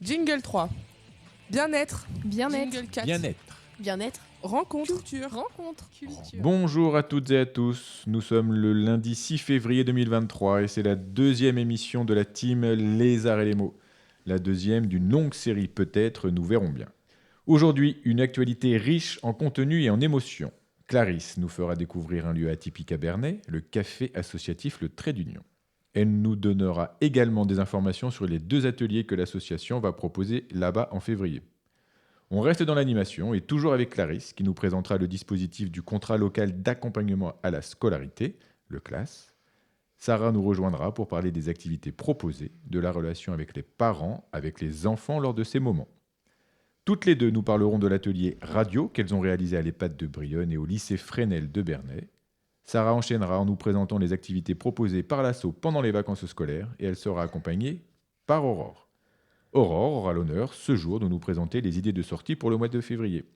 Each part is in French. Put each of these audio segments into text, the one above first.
Jingle 3. Bien-être. Bien-être. Jingle 4. Bien-être. Bien-être. Rencontre. Rencontre. Culture. Bonjour à toutes et à tous, nous sommes le lundi 6 février 2023 et c'est la deuxième émission de la team Les Arts et les Mots. La deuxième d'une longue série peut-être, nous verrons bien. Aujourd'hui, une actualité riche en contenu et en émotions. Clarisse nous fera découvrir un lieu atypique à Bernay, le café associatif Le Trait d'Union. Elle nous donnera également des informations sur les 2 ateliers que l'association va proposer là-bas en février. On reste dans l'animation et toujours avec Clarisse qui nous présentera le dispositif du contrat local d'accompagnement à la scolarité, le CLAS. Sarah nous rejoindra pour parler des activités proposées, de la relation avec les parents, avec les enfants lors de ces moments. Toutes les deux nous parleront de l'atelier radio qu'elles ont réalisé à l'EHPAD de Brionne et au lycée Fresnel de Bernay. Sarah enchaînera en nous présentant les activités proposées par l'asso pendant les vacances scolaires et elle sera accompagnée par Aurore. Aurore aura l'honneur, ce jour, de nous présenter les idées de sortie pour le mois de février.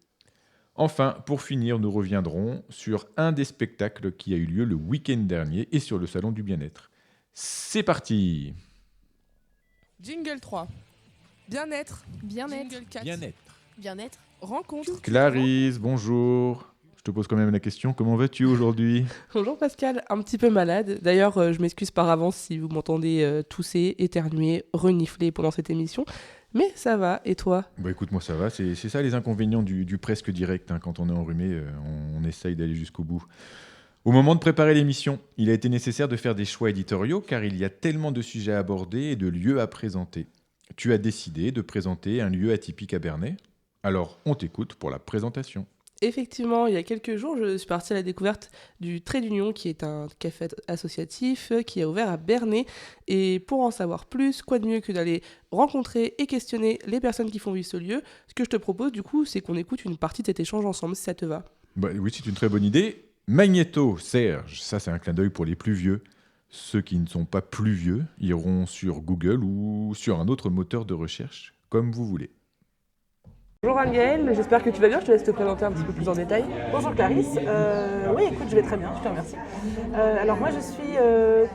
Enfin, pour finir, nous reviendrons sur un des spectacles qui a eu lieu le week-end dernier et sur le salon du bien-être. C'est parti! Jingle 3. Bien-être. Bien-être. Jingle 4. Bien-être. Bien-être. Rencontre. Clarisse, bonjour. Je te pose quand même la question, comment vas-tu aujourd'hui? Bonjour Pascal, un petit peu malade. D'ailleurs, je m'excuse par avance si vous m'entendez tousser, éternuer, renifler pendant cette émission. Mais ça va, et toi? Bah écoute, moi ça va, c'est ça les inconvénients du presque direct. Quand on est enrhumé, on essaye d'aller jusqu'au bout. Au moment de préparer l'émission, il a été nécessaire de faire des choix éditoriaux car il y a tellement de sujets à aborder et de lieux à présenter. Tu as décidé de présenter un lieu atypique à Bernay. Alors, on t'écoute pour la présentation. Effectivement, il y a quelques jours, je suis partie à la découverte du Trait d'Union, qui est un café associatif qui est ouvert à Bernay. Et pour en savoir plus, quoi de mieux que d'aller rencontrer et questionner les personnes qui font vivre ce lieu. Ce que je te propose, du coup, c'est qu'on écoute une partie de cet échange ensemble, si ça te va. Bah oui, c'est une très bonne idée. Magnéto, Serge, ça c'est un clin d'œil pour les plus vieux. Ceux qui ne sont pas plus vieux iront sur Google ou sur un autre moteur de recherche, comme vous voulez. Bonjour Anne-Gaëlle, j'espère que tu vas bien, je te laisse te présenter un petit peu plus en détail. Bonjour Clarisse, oui écoute je vais très bien, je te remercie. Alors moi je suis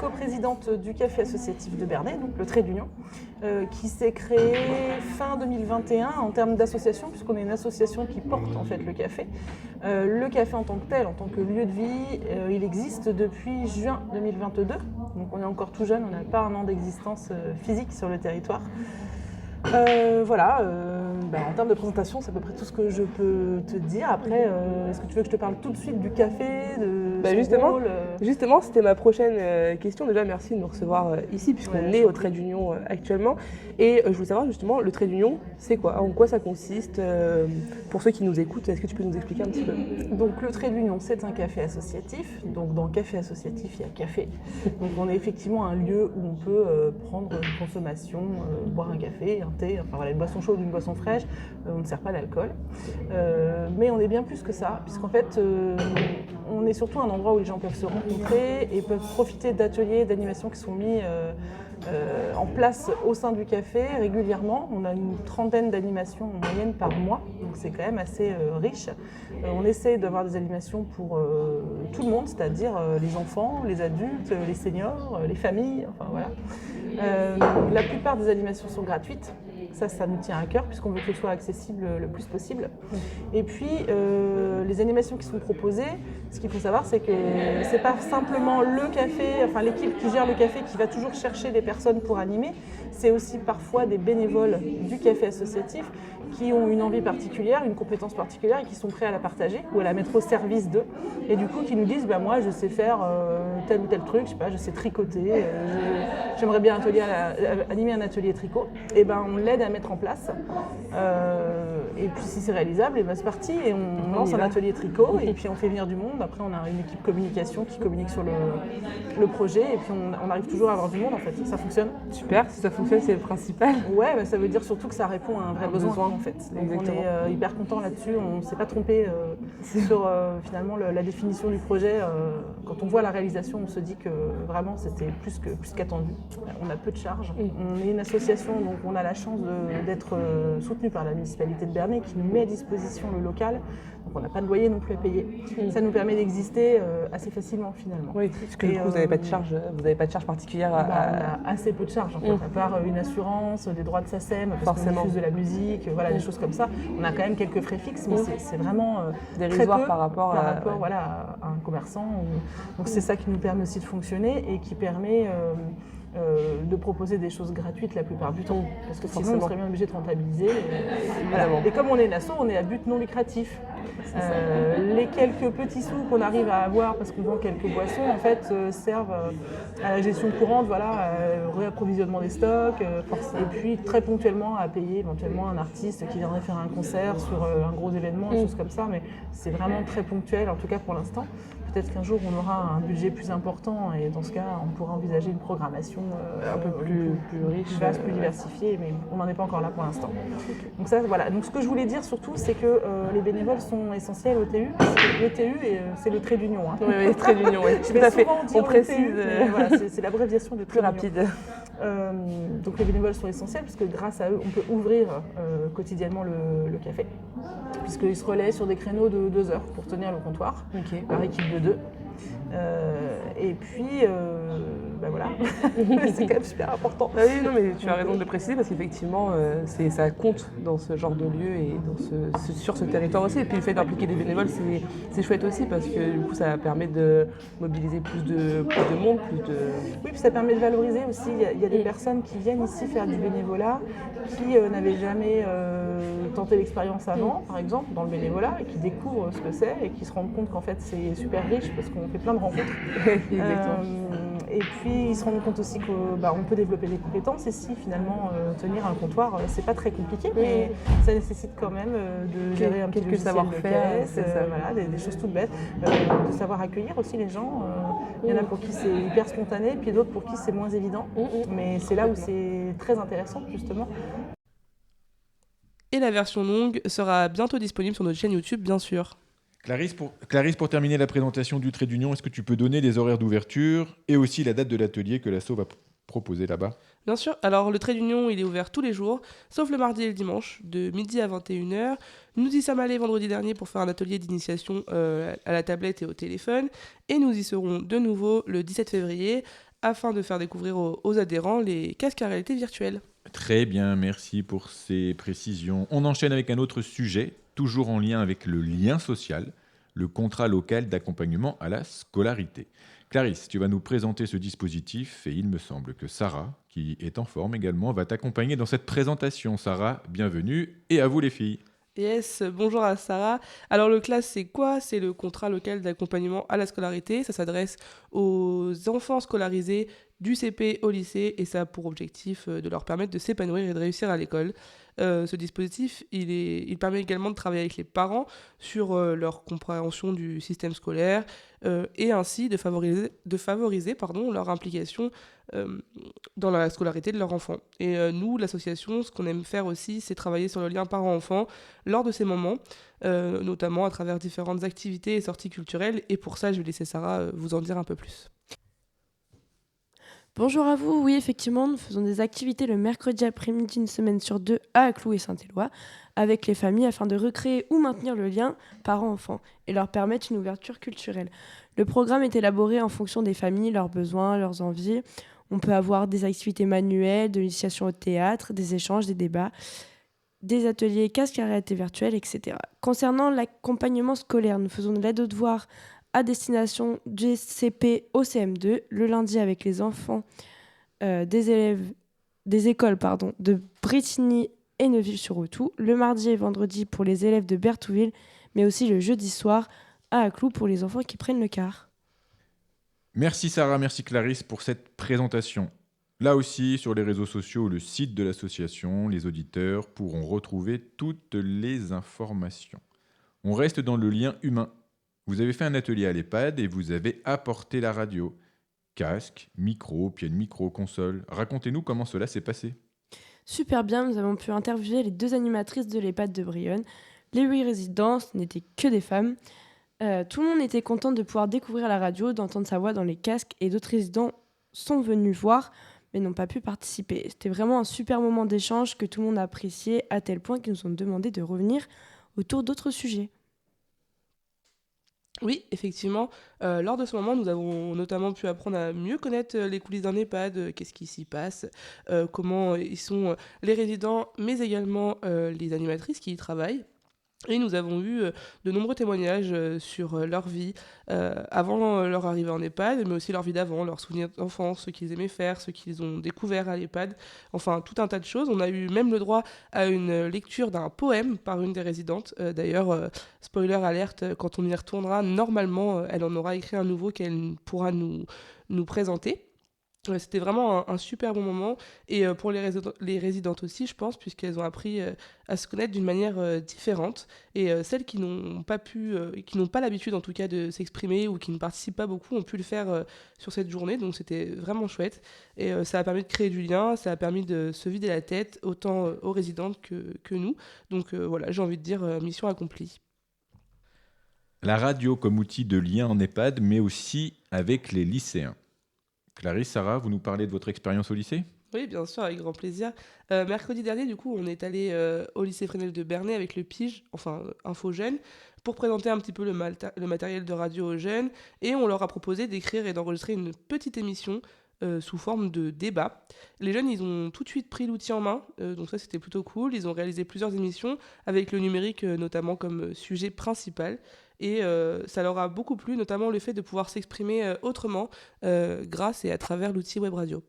coprésidente du café associatif de Bernay, donc le Trait d'Union, qui s'est créé fin 2021 en termes d'association, puisqu'on est une association qui porte en fait le café. Le café en tant que tel, en tant que lieu de vie, il existe depuis juin 2022, donc on est encore tout jeune, on n'a pas un an d'existence physique sur le territoire. En termes de présentation, c'est à peu près tout ce que je peux te dire. Après, est-ce que tu veux que je te parle tout de suite du café, de son rôle Justement, c'était ma prochaine question. Déjà, merci de nous recevoir ici, puisqu'on est au Trait d'Union actuellement. Et je voulais savoir justement, le Trait d'Union, c'est quoi? En quoi ça consiste? Pour ceux qui nous écoutent, est-ce que tu peux nous expliquer un petit peu? Donc le Trait d'Union, c'est un café associatif. Donc dans le café associatif, il y a café. Donc on est effectivement un lieu où on peut prendre une consommation, boire un café, un thé, enfin voilà, une boisson chaude ou une boisson fraîche. On ne sert pas d'alcool. Mais on est bien plus que ça, puisqu'en fait, on est surtout un endroit où les gens peuvent se rencontrer et peuvent profiter d'ateliers, d'animations qui sont mis en place au sein du café régulièrement. On a une trentaine d'animations en moyenne par mois, donc c'est quand même assez riche. On essaie d'avoir des animations pour tout le monde, c'est-à-dire les enfants, les adultes, les seniors, les familles, enfin voilà. La plupart des animations sont gratuites. Ça nous tient à cœur puisqu'on veut que ce soit accessible le plus possible. Et puis, les animations qui sont proposées, ce qu'il faut savoir, c'est que c'est pas simplement le café, enfin l'équipe qui gère le café qui va toujours chercher des personnes pour animer, c'est aussi parfois des bénévoles du café associatif qui ont une envie particulière, une compétence particulière et qui sont prêts à la partager ou à la mettre au service d'eux. Et du coup, qui nous disent, moi je sais faire tel ou tel truc, je sais pas, je sais tricoter, j'aimerais bien animer un atelier tricot. Et on l'aide à mettre en place. Et puis si c'est réalisable, c'est parti. Et on lance un atelier tricot et puis on fait venir du monde. Après, on a une équipe communication qui communique sur le projet et puis on arrive toujours à avoir du monde en fait. Ça fonctionne. Super, si ça fonctionne, c'est le principal. Ouais, ça veut dire surtout que ça répond à un vrai besoin en fait. Donc on est hyper content là-dessus. On ne s'est pas trompé sur finalement la définition du projet. Quand on voit la réalisation, on se dit que vraiment c'était plus qu'attendu. On a peu de charges. On est une association, donc on a la chance d'être soutenu par la municipalité de Bernay qui nous met à disposition le local. Donc on n'a pas de loyer non plus à payer. Ça nous permet d'exister assez facilement finalement. Oui, parce que Et, du coup, vous n'avez pas de charge, particulière à... On a assez peu de charges en fait, à part une assurance, des droits de SACEM, parce qu'on Forcément. diffuse de la musique, voilà, des choses comme ça. On a quand même quelques frais fixes, mais c'est vraiment très dérisoire peu par rapport à voilà, à un commerçant. Donc c'est ça qui nous permet aussi de fonctionner et qui permet de proposer des choses gratuites la plupart du temps. Parce que sinon, on Forcément. serait bien obligé de rentabiliser. Voilà. Et comme on est une asso, on est à but non lucratif. Les quelques petits sous qu'on arrive à avoir parce qu'on vend quelques boissons, en fait, servent à la gestion courante, voilà, réapprovisionnement des stocks, et puis très ponctuellement à payer éventuellement un artiste qui viendrait faire un concert sur un gros événement, des choses comme ça, mais c'est vraiment très ponctuel, en tout cas pour l'instant. Peut-être qu'un jour on aura un budget plus important et dans ce cas on pourra envisager une programmation un peu plus riche, plus vaste, plus diversifiée, mais on n'en est pas encore là pour l'instant. Donc ça, voilà. Donc ce que je voulais dire surtout, c'est que les bénévoles sont essentiels au TU, parce que le TU c'est le trait d'union. Hein. Oui, trait d'union, oui. Je Tout vais à fait. souvent dire On précise. le TU, mais voilà, c'est l'abréviation de Plus trait d'union. rapide. Donc les bénévoles sont essentiels parce que grâce à eux, on peut ouvrir quotidiennement le café, puisqu'ils se relaient sur des créneaux de 2 heures pour tenir le comptoir, par équipe de 2. Et puis, voilà, c'est quand même super important. Ah oui, non, mais tu as raison de le préciser parce qu'effectivement, ça compte dans ce genre de lieu et sur ce territoire aussi. Et puis le fait d'impliquer des bénévoles, c'est chouette aussi parce que du coup, ça permet de mobiliser plus de monde, Oui, puis ça permet de valoriser aussi. Il y a des personnes qui viennent ici faire du bénévolat qui n'avaient jamais tenté l'expérience avant, par exemple, dans le bénévolat, et qui découvrent ce que c'est et qui se rendent compte qu'en fait, c'est super riche parce qu'on fait plein de rencontres. Et puis ils se rendent compte aussi qu'on peut développer des compétences ici, finalement tenir un comptoir, c'est pas très compliqué, mais ça nécessite quand même de gérer un petit quelques logiciel savoir-faire, de caisse, voilà, des choses toutes bêtes, de savoir accueillir aussi les gens. Il y en a pour qui c'est hyper spontané, puis d'autres pour qui c'est moins évident, mais c'est là où c'est très intéressant justement. Et la version longue sera bientôt disponible sur notre chaîne YouTube, bien sûr. Clarisse, pour terminer la présentation du trait d'union, est-ce que tu peux donner les horaires d'ouverture et aussi la date de l'atelier que l'asso va proposer là-bas ? Bien sûr. Alors, le trait d'union, il est ouvert tous les jours, sauf le mardi et le dimanche, de midi à 21h. Nous y sommes allés vendredi dernier pour faire un atelier d'initiation à la tablette et au téléphone. Et nous y serons de nouveau le 17 février afin de faire découvrir aux adhérents les casques à réalité virtuelle. Très bien, merci pour ces précisions. On enchaîne avec un autre sujet, toujours en lien avec le lien social, le contrat local d'accompagnement à la scolarité. Clarisse, tu vas nous présenter ce dispositif et il me semble que Sarah, qui est en forme également, va t'accompagner dans cette présentation. Sarah, bienvenue et à vous les filles. Yes, bonjour à Sarah. Alors le CLAS, c'est quoi ? C'est le contrat local d'accompagnement à la scolarité. Ça s'adresse aux enfants scolarisés du CP au lycée et ça a pour objectif de leur permettre de s'épanouir et de réussir à l'école. Ce dispositif, il permet également de travailler avec les parents sur leur compréhension du système scolaire et ainsi de favoriser leur implication dans la scolarité de leur enfant. Et nous, l'association, ce qu'on aime faire aussi, c'est travailler sur le lien parent-enfant lors de ces moments, notamment à travers différentes activités et sorties culturelles. Et pour ça, je vais laisser Sarah vous en dire un peu plus. Bonjour à vous, oui effectivement, nous faisons des activités le mercredi après-midi une semaine sur 2 à Acclou et Saint-Éloi avec les familles afin de recréer ou maintenir le lien parent-enfant et leur permettre une ouverture culturelle. Le programme est élaboré en fonction des familles, leurs besoins, leurs envies. On peut avoir des activités manuelles, de l'initiation au théâtre, des échanges, des débats, des ateliers casques à réalité virtuelle, etc. Concernant l'accompagnement scolaire, nous faisons de l'aide aux devoirs à destination du CP au CM2, le lundi avec les enfants des écoles de Brétigny et Neuville-sur-Authou, le mardi et vendredi pour les élèves de Berthouville, mais aussi le jeudi soir à Acclou pour les enfants qui prennent le car. Merci Sarah, merci Clarisse pour cette présentation. Là aussi, sur les réseaux sociaux ou le site de l'association, les auditeurs pourront retrouver toutes les informations. On reste dans le lien humain. Vous avez fait un atelier à l'EHPAD et vous avez apporté la radio. Casque, micro, pied de micro, console. Racontez-nous comment cela s'est passé. Super bien, nous avons pu interviewer les 2 animatrices de l'EHPAD de Brionne. Les 8 résidents, ce n'étaient que des femmes. Tout le monde était content de pouvoir découvrir la radio, d'entendre sa voix dans les casques et d'autres résidents sont venus voir mais n'ont pas pu participer. C'était vraiment un super moment d'échange que tout le monde a apprécié à tel point qu'ils nous ont demandé de revenir autour d'autres sujets. Oui, effectivement. Lors de ce moment, nous avons notamment pu apprendre à mieux connaître les coulisses d'un EHPAD, qu'est-ce qui s'y passe, comment ils sont les résidents, mais également les animatrices qui y travaillent. Et nous avons eu de nombreux témoignages sur leur vie avant leur arrivée en EHPAD, mais aussi leur vie d'avant, leurs souvenirs d'enfance, ce qu'ils aimaient faire, ce qu'ils ont découvert à l'EHPAD, enfin tout un tas de choses. On a eu même le droit à une lecture d'un poème par une des résidentes. D'ailleurs, spoiler alerte, quand on y retournera, normalement, elle en aura écrit un nouveau qu'elle pourra nous présenter. Ouais, c'était vraiment un super bon moment et pour les résidentes aussi, je pense, puisqu'elles ont appris à se connaître d'une manière différente et celles qui n'ont pas pu, qui n'ont pas l'habitude en tout cas de s'exprimer ou qui ne participent pas beaucoup ont pu le faire sur cette journée, donc c'était vraiment chouette et ça a permis de créer du lien, ça a permis de se vider la tête autant aux résidentes que nous, donc voilà, j'ai envie de dire mission accomplie. La radio comme outil de lien en EHPAD, mais aussi avec les lycéens. Clarisse, Sarah, vous nous parlez de votre expérience au lycée ? Oui, bien sûr, avec grand plaisir. Mercredi dernier, du coup, on est allé au lycée Fresnel de Bernay avec le PIGE, enfin Info Jeunes, pour présenter un petit peu le matériel de radio aux jeunes. Et on leur a proposé d'écrire et d'enregistrer une petite émission sous forme de débat. Les jeunes, ils ont tout de suite pris l'outil en main, donc ça c'était plutôt cool. Ils ont réalisé plusieurs émissions avec le numérique notamment comme sujet principal. Et ça leur a beaucoup plu, notamment le fait de pouvoir s'exprimer autrement grâce et à travers l'outil web radio.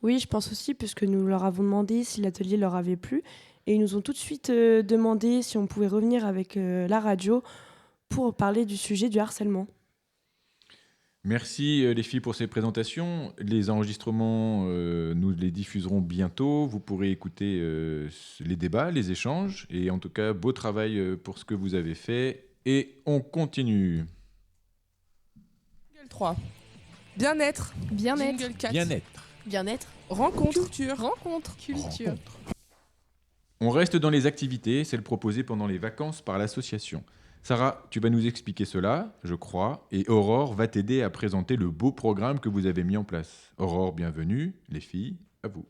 Oui, je pense aussi, puisque nous leur avons demandé si l'atelier leur avait plu. Et ils nous ont tout de suite demandé si on pouvait revenir avec la radio pour parler du sujet du harcèlement. Merci les filles pour ces présentations. Les enregistrements, nous les diffuserons bientôt. Vous pourrez écouter les débats, les échanges. Et en tout cas, beau travail pour ce que vous avez fait. Et on continue. Jingle 3. Bien-être. Bien-être. Jingle 4. Bien-être. Bien-être. Rencontre. Culture. Rencontre. Culture. Rencontre. On reste dans les activités, celles proposées pendant les vacances par l'association. Sarah, tu vas nous expliquer cela, je crois, et Aurore va t'aider à présenter le beau programme que vous avez mis en place. Aurore, bienvenue, les filles, à vous.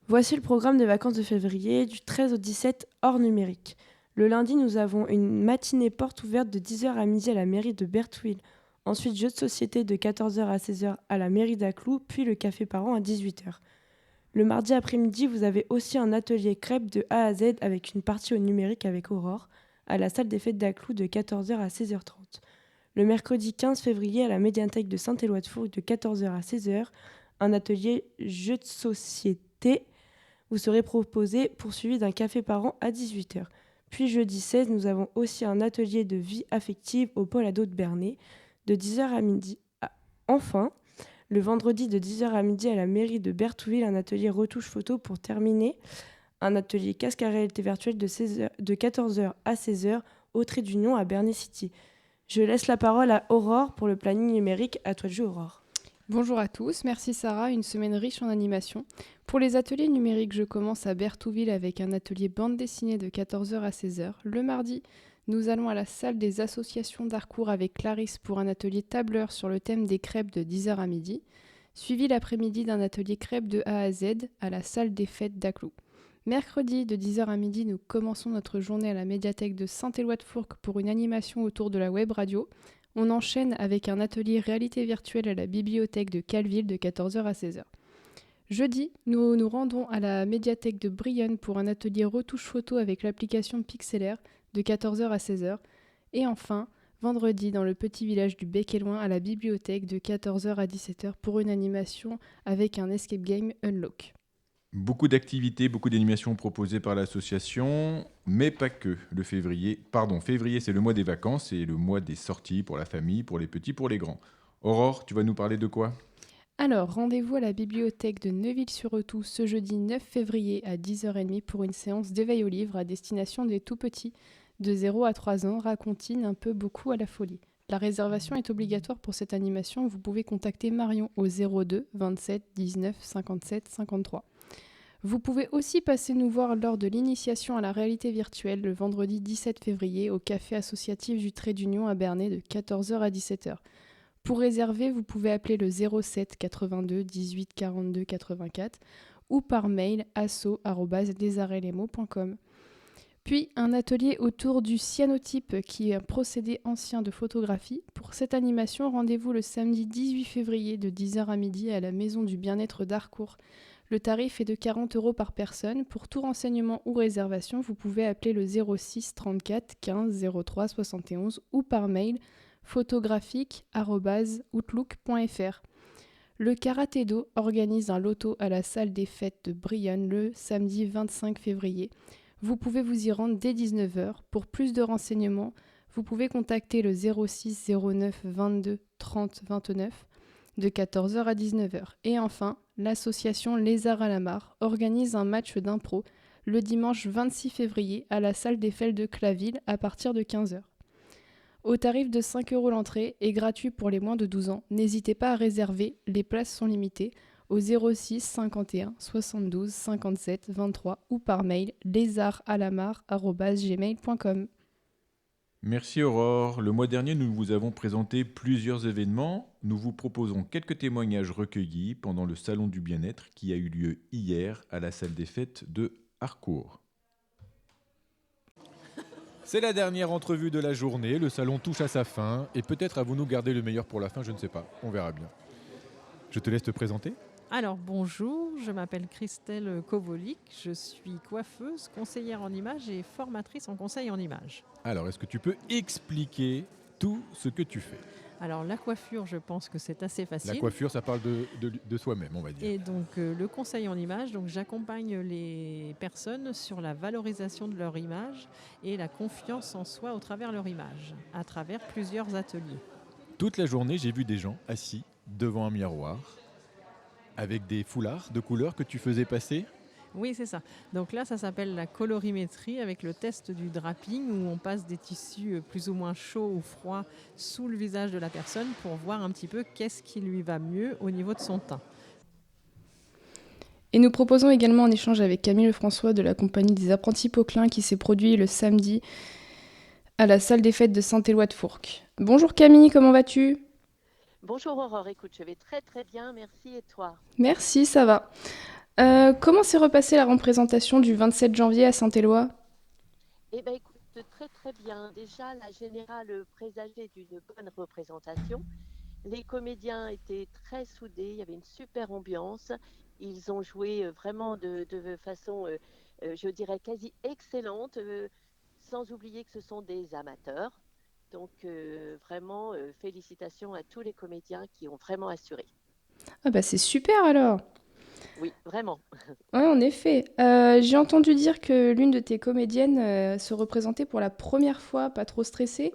Voici le programme des vacances de février du 13 au 17 hors numérique. Le lundi, nous avons une matinée porte ouverte de 10h à midi à la mairie de Berthouil. Ensuite, jeux de société de 14h à 16h à la mairie d'Aclou, puis le café parent à 18h. Le mardi après-midi, vous avez aussi un atelier crêpes de A à Z avec une partie au numérique avec Aurore à la salle des fêtes d'Aclou de 14h à 16h30. Le mercredi 15 février à la médiathèque de Saint-Éloi-de-Fourques de 14h à 16h, un atelier jeux de société vous serez proposé poursuivi d'un café parent à 18h. Puis jeudi 16, nous avons aussi un atelier de vie affective au pôle ado de Bernay de 10h à midi. Enfin, le vendredi de 10h à midi à la mairie de Berthouil, un atelier retouche photo pour terminer. Un atelier casque à réalité virtuelle de 14h à 16h au Trait d'Union à Bernay City. Je laisse la parole à Aurore pour le planning numérique. À toi de jouer, Aurore. Bonjour à tous, merci Sarah, une semaine riche en animation. Pour les ateliers numériques, je commence à Berthouville avec un atelier bande dessinée de 14h à 16h. Le mardi, nous allons à la salle des associations d'Harcourt avec Clarisse pour un atelier tableur sur le thème des crêpes de 10h à midi, suivi l'après-midi d'un atelier crêpes de A à Z à la salle des fêtes d'Aclou. Mercredi, de 10h à midi, nous commençons notre journée à la médiathèque de Saint-Éloi-de-Fourques pour une animation autour de la web radio. On enchaîne avec un atelier réalité virtuelle à la bibliothèque de Calville de 14h à 16h. Jeudi, nous nous rendons à la médiathèque de Brienne pour un atelier retouche photo avec l'application Pixelaire de 14h à 16h. Et enfin, vendredi, dans le petit village du Bec-et-Loing à la bibliothèque de 14h à 17h pour une animation avec un escape game Unlock. Beaucoup d'activités, beaucoup d'animations proposées par l'association, mais pas que. Février, c'est le mois des vacances et le mois des sorties pour la famille, pour les petits, pour les grands. Aurore, tu vas nous parler de quoi ? Alors, rendez-vous à la bibliothèque de Neuville-sur-Rethou ce jeudi 9 février à 10h30 pour une séance d'éveil au livre à destination des tout-petits de 0 à 3 ans, racontine un peu beaucoup à la folie. La réservation est obligatoire pour cette animation. Vous pouvez contacter Marion au 02 27 19 57 53. Vous pouvez aussi passer nous voir lors de l'initiation à la réalité virtuelle le vendredi 17 février au café associatif du Trait d'Union à Bernay de 14h à 17h. Pour réserver, vous pouvez appeler le 07 82 18 42 84 ou par mail asso@lesarelesmots.com. Puis un atelier autour du cyanotype, qui est un procédé ancien de photographie. Pour cette animation, rendez-vous le samedi 18 février de 10h à midi à la Maison du Bien-être d'Harcourt. Le tarif est de 40 € par personne. Pour tout renseignement ou réservation, vous pouvez appeler le 06 34 15 03 71 ou par mail photographique@outlook.fr. Le Karaté-Do organise un loto à la salle des fêtes de Brionne le samedi 25 février. Vous pouvez vous y rendre dès 19h. Pour plus de renseignements, vous pouvez contacter le 06 09 22 30 29 de 14h à 19h. Et enfin, l'association Les Arts à la Mare organise un match d'impro le dimanche 26 février à la salle des fêtes de Claville à partir de 15h. Au tarif de 5 € l'entrée et gratuit pour les moins de 12 ans, n'hésitez pas à réserver, les places sont limitées, au 06 51 72 57 23 ou par mail lesartsalamare@gmail.com. Merci Aurore. Le mois dernier, nous vous avons présenté plusieurs événements. Nous vous proposons quelques témoignages recueillis pendant le Salon du Bien-être qui a eu lieu hier à la salle des fêtes de Harcourt. C'est la dernière entrevue de la journée. Le salon touche à sa fin et peut-être avons-nous gardé le meilleur pour la fin, je ne sais pas. On verra bien. Je te laisse te présenter. Alors bonjour, je m'appelle Christelle Kovolic, je suis coiffeuse, conseillère en images et formatrice en conseil en images. Alors, est-ce que tu peux expliquer tout ce que tu fais ? Alors la coiffure, je pense que c'est assez facile. La coiffure, ça parle de soi-même, on va dire. Et donc le conseil en images, donc j'accompagne les personnes sur la valorisation de leur image et la confiance en soi au travers de leur image, à travers plusieurs ateliers. Toute la journée, j'ai vu des gens assis devant un miroir avec des foulards de couleurs que tu faisais passer. Oui, c'est ça. Donc là, ça s'appelle la colorimétrie avec le test du draping où on passe des tissus plus ou moins chauds ou froids sous le visage de la personne pour voir un petit peu qu'est-ce qui lui va mieux au niveau de son teint. Et nous proposons également un échange avec Camille Lefrançois de la compagnie des apprentis Poquelin qui s'est produit le samedi à la salle des fêtes de Saint-Éloi de Fourques. Bonjour Camille, comment vas-tu ? Bonjour Aurore, écoute, je vais très très bien, merci et toi ? Merci, ça va. Comment s'est repassée la représentation du 27 janvier à Saint-Éloi ? Eh bien écoute, très très bien. Déjà, la générale présageait d'une bonne représentation. Les comédiens étaient très soudés, il y avait une super ambiance. Ils ont joué vraiment de façon, je dirais, quasi excellente, sans oublier que ce sont des amateurs. Donc vraiment, félicitations à tous les comédiens qui ont vraiment assuré. Ah bah c'est super alors. Oui, vraiment. Ouais, en effet. J'ai entendu dire que l'une de tes comédiennes se représentait pour la première fois, pas trop stressée.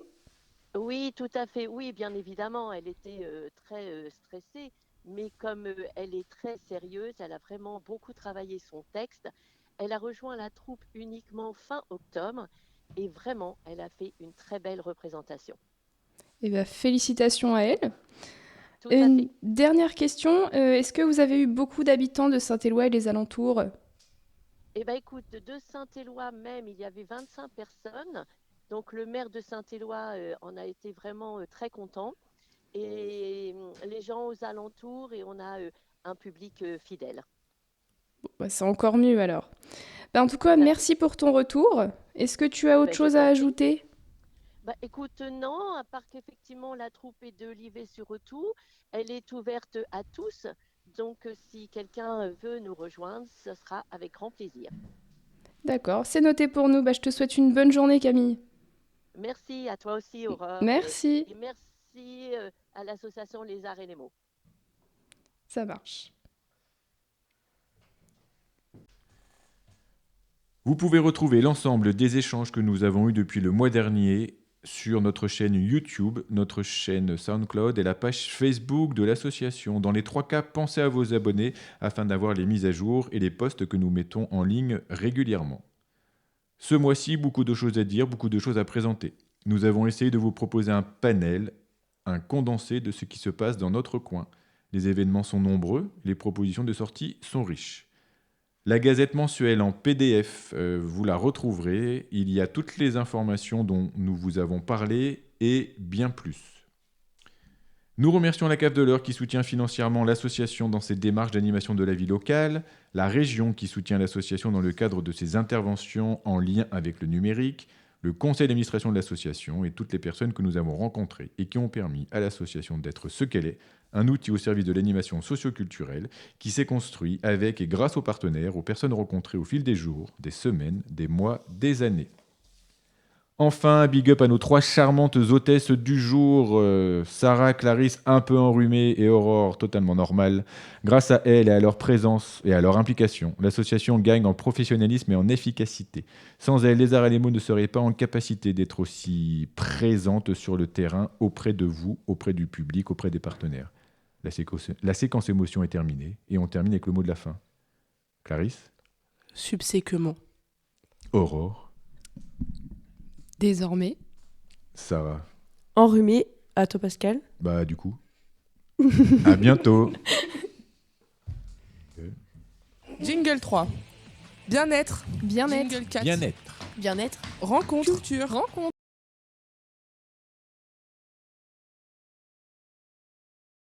Oui, tout à fait. Oui, bien évidemment, elle était très stressée, mais comme elle est très sérieuse, elle a vraiment beaucoup travaillé son texte. Elle a rejoint la troupe uniquement fin octobre et vraiment, elle a fait une très belle représentation. Eh bien, félicitations à elle. Tout à fait. Dernière question, est-ce que vous avez eu beaucoup d'habitants de Saint-Éloi et les alentours ? Eh bien, écoute, de Saint-Éloi même, il y avait 25 personnes. Donc, le maire de Saint-Éloi en a été vraiment très content. Et les gens aux alentours, et on a un public fidèle. Bon, bah, c'est encore mieux alors. Bah, en tout cas, Tout à fait. merci pour ton retour. Est-ce que tu as autre Je chose t'en à prie. ajouter ? Bah, écoute, non, à part qu'effectivement, la troupe est de Livet-sur-Retour. Elle est ouverte à tous. Donc, si quelqu'un veut nous rejoindre, ce sera avec grand plaisir. D'accord, c'est noté pour nous. Bah, je te souhaite une bonne journée, Camille. Merci à toi aussi, Aurore. Merci, Et merci à l'association Les Arts et les Mots. ça marche. Vous pouvez retrouver l'ensemble des échanges que nous avons eus depuis le mois dernier sur notre chaîne YouTube, notre chaîne SoundCloud et la page Facebook de l'association. Dans les 3 cas, pensez à vos abonnés afin d'avoir les mises à jour et les posts que nous mettons en ligne régulièrement. Ce mois-ci, beaucoup de choses à dire, beaucoup de choses à présenter. Nous avons essayé de vous proposer un panel, un condensé de ce qui se passe dans notre coin. Les événements sont nombreux, les propositions de sortie sont riches. La gazette mensuelle en PDF, vous la retrouverez. Il y a toutes les informations dont nous vous avons parlé et bien plus. Nous remercions la Cave de l'Eure qui soutient financièrement l'association dans ses démarches d'animation de la vie locale, la région qui soutient l'association dans le cadre de ses interventions en lien avec le numérique, le conseil d'administration de l'association et toutes les personnes que nous avons rencontrées et qui ont permis à l'association d'être ce qu'elle est, un outil au service de l'animation socio-culturelle qui s'est construit avec et grâce aux partenaires, aux personnes rencontrées au fil des jours, des semaines, des mois, des années. Enfin, big up à nos 3 charmantes hôtesses du jour, Sarah, Clarisse un peu enrhumée et Aurore totalement normale. Grâce à elles et à leur présence et à leur implication, l'association gagne en professionnalisme et en efficacité. Sans elles, les Arts et les mots ne seraient pas en capacité d'être aussi présentes sur le terrain auprès de vous, auprès du public, auprès des partenaires. La séquence émotion est terminée et on termine avec le mot de la fin. Clarisse, Subséquemment. Aurore, Désormais, Sarah. Enrhumé, à toi Pascal. Bah du coup, à bientôt. Jingle 3. Bien-être. bien-être. Jingle 4. Bien-être. Bien-être. Rencontre. Culture. Rencontre.